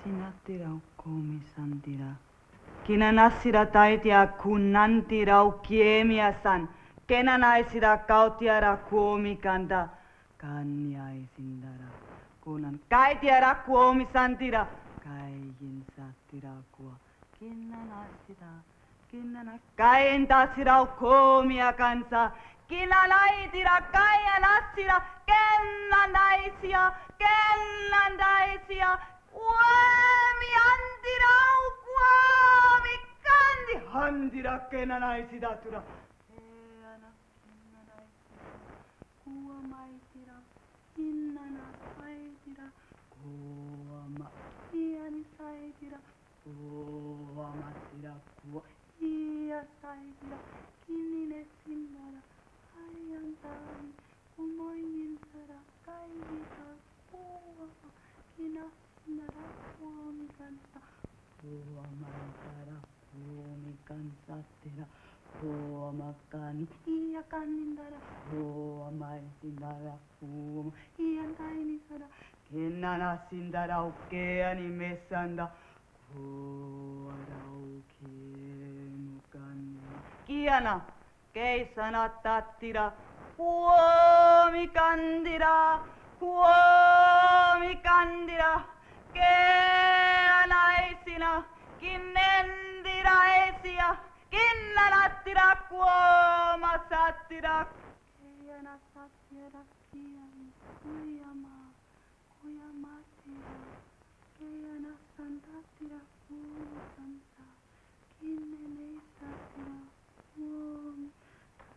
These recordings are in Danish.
Sinatira komi sandira. Kinanasira taitia kunantira ukiemia san. Kenanaisira kautiara komi kanta. Kanyaisindara. Kunan kaitiara komi santira. Kaihin satira kua. Kinana kaintasira ukomia kansa. Kinalaitira kaianasira. Kennandaisia. Uami andira uami kandi handira kenanaisida tura. Eana kinnanaisira. Kuamaitira. Kinnana saitira. Kuama iani saitira. Kuamatira kua ia saitira. Kinnine sinnara. Aiantani. Umoinin sara. Kaivita. Kuama. Kina. Nara kuomi kansa, kuomaitara kuomi kansa tera, kuomakani iya kanindara, kuomaisinara kuoma iyan tainisara, kenana sindara ukeani mesanda, kuaraukienukani, kiana keisana tattira, kuomi kandira, kuomi kandira. Keanaisina, kinnendiraisia, kinnanattira kuoma sattira. Keana sattira kiani, kuyamatira. Keana santattira kuomi kansa, kinneneisattira kuomi.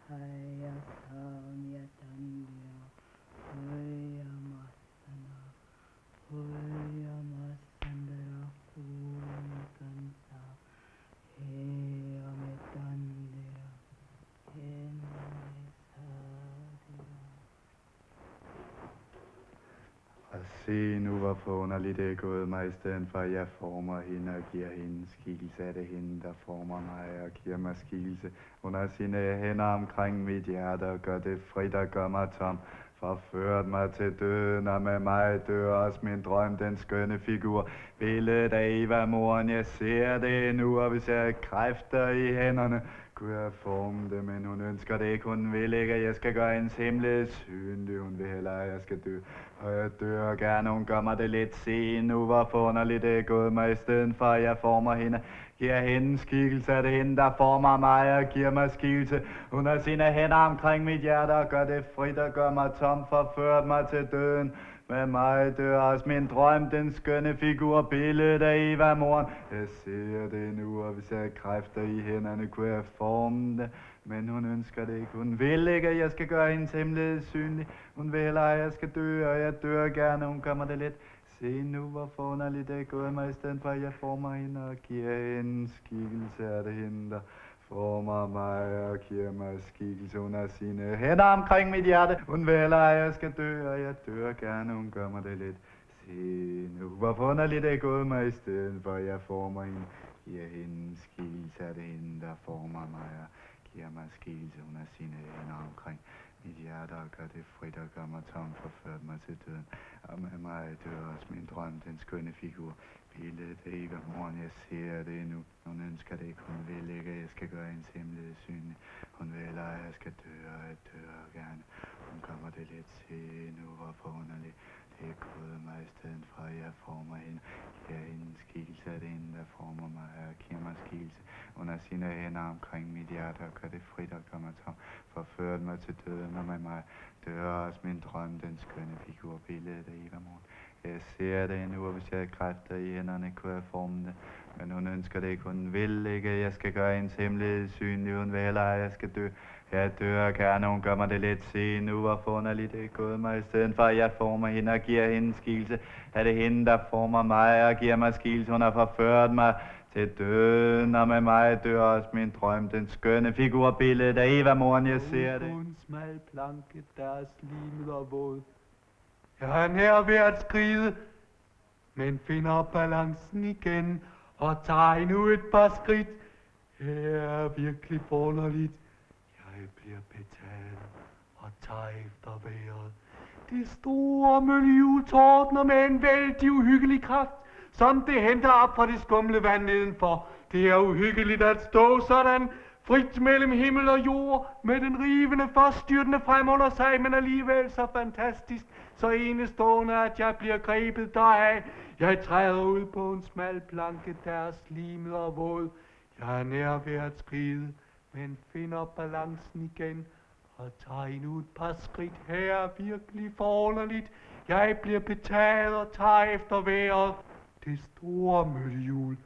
Haya saamia tandira, hoyamasana, hoyamasandara kuomi kansa, heametandira, hennesadira. Og se nu, hvor forunderligt det er gået mig, i stedet for at jeg former hende og giver hende skikkelse, er det hende, der former mig og giver mig skikkelse. Hun har sine hænder omkring mit hjerte og gør det frit og gør mig tom. Forført mig til døden, og med mig dør også min drøm, den skønne figur. Billedet af Eva moren, jeg ser det nu, og hvis jeg har kræfter i hænderne, kunne jeg forme det, men hun ønsker det ikke. Hun vil ikke, at jeg skal gøre hendes hemmelighed synlig. Hun vil hellere, at jeg skal dø, og jeg dør gerne. Hun gør mig det lidt se nu, hvor forunderligt det er gået mig, i stedet for at jeg former hende. Giver hende skikkelse, er det hende, der former mig og giver mig skikkelse. Hun har sine hænder omkring mit hjerte og gør det frit og gør mig tom, forført mig til døden. Med mig dør også min drøm, den skønne figur, billedet af Eva moren. Jeg ser det nu, og hvis jeg har kræfter i hænderne, kunne jeg forme det. Men hun ønsker det ikke. Hun vil ikke, at jeg skal gøre hendes hemmelighed synlig. Hun vil hellere, at jeg skal dø, og jeg dør gerne. Hun kommer det lidt. Se nu, hvor forunderligt det er gået mig, i stedet for at jeg former hende og giver hende skikkelse, er det hende, der former mig og giver mig skikkelse. Hun har sine hænder omkring mit hjerte. Hun vil hellere, at jeg skal dø, og jeg dør gerne. Hun gør mig det lidt. Se nu, hvor forunderligt det er gået mig, i stedet for at jeg former hende, giver hende skikkelse, er det hende, der former mig og giver mig skikkelse. Hun har sine hænder omkring mit hjerte og gør det frit og gør mig tom, forført mig til døden. Og med mig dør også min drøm, den skønne figur. Billedet af Eva moren, jeg ser det nu. Hun ønsker det ikke, hun vil ikke, at jeg skal gøre hendes hemmelighed synlig. Hun vil hellere, at jeg skal dø, og jeg dør gerne. Hun kommer det lidt til nu, hvor forunderligt det er gået mig, i stedet for at jeg former hende. Giver hende skikkelse, er det hende, der former mig og giver mig skikkelse. Hun har sine hænder omkring mit hjerte og gør det frit og gør mig tom. Forført mig til døden, og med mig dør også min drøm, den skønne figur, billedet af Eva moren. Jeg ser det nu, og hvis jeg har kræfter i hænderne, kunne jeg forme det. Men hun ønsker det ikke, hun vil ikke, at jeg skal gøre hendes hemmelighed synlig. Hun vil hellere, at jeg skal dø. Jeg dør gerne, hun gør mig det lidt se nu, hvor forunderligt det er gået mig. I stedet for at jeg former hende og giver hende skikkelse, er det hende, der former mig og giver mig skikkelse. Hun har forført mig til døden, og med mig dør også min drøm, den skønne figurbillede af Eva moren, jeg ser det. På en smal planke, der er slimet og våd. Jeg er nær ved at skride, men finder balancen igen og tager endnu et par skridt. Det er virkelig forunderligt. Jeg bliver betalt og tager efter vejret. Det store miljø tordner med en vældig uhyggelig kraft, som det henter op fra det skumle vand nedenfor. Det er uhyggeligt at stå sådan frit mellem himmel og jord, med den rivende forstyrtende frem under sig, men alligevel så fantastisk, så enestående, at jeg bliver grebet deraf. Jeg træder ud på en smal planke, der er slimet og våd. Jeg er nær ved at skride, men finder balancen igen og tager endnu et par skridt. Her er virkelig forunderligt. Jeg bliver betaget og tager efter vejret. Det store møllehjul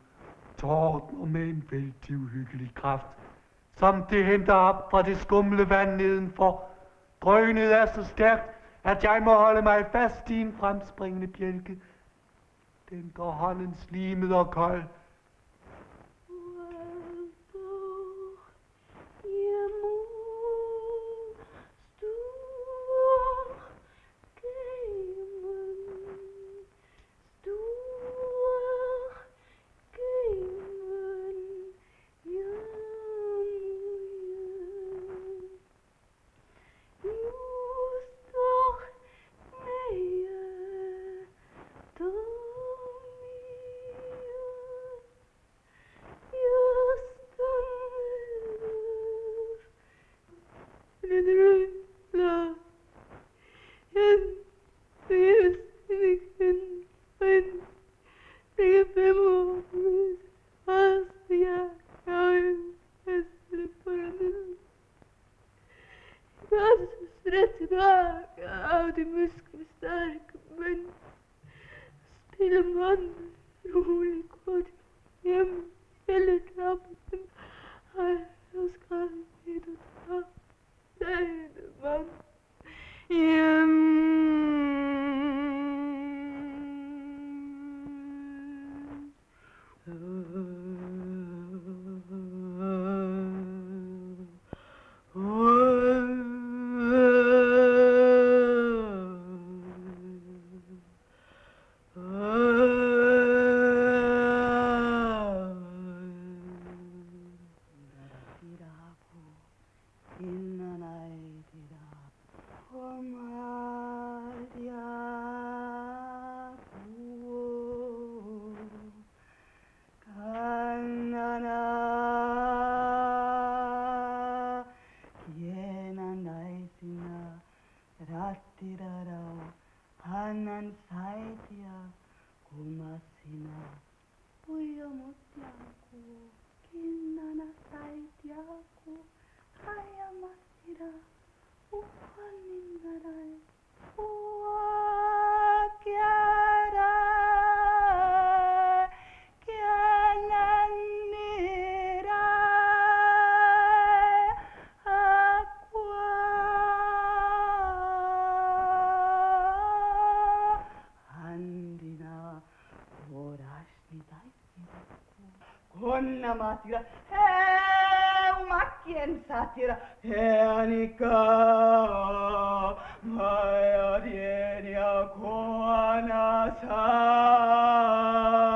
tordner med en vældig uhyggelig kraft, som det henter op fra det skumle vand nedenfor. Drønet er så stærkt, at jeg må holde mig fast i en fremspringende bjælke. Den går hånden slimet og kold. Matira, umakkien satira, Heanika, Maya Dienia Koana Sa.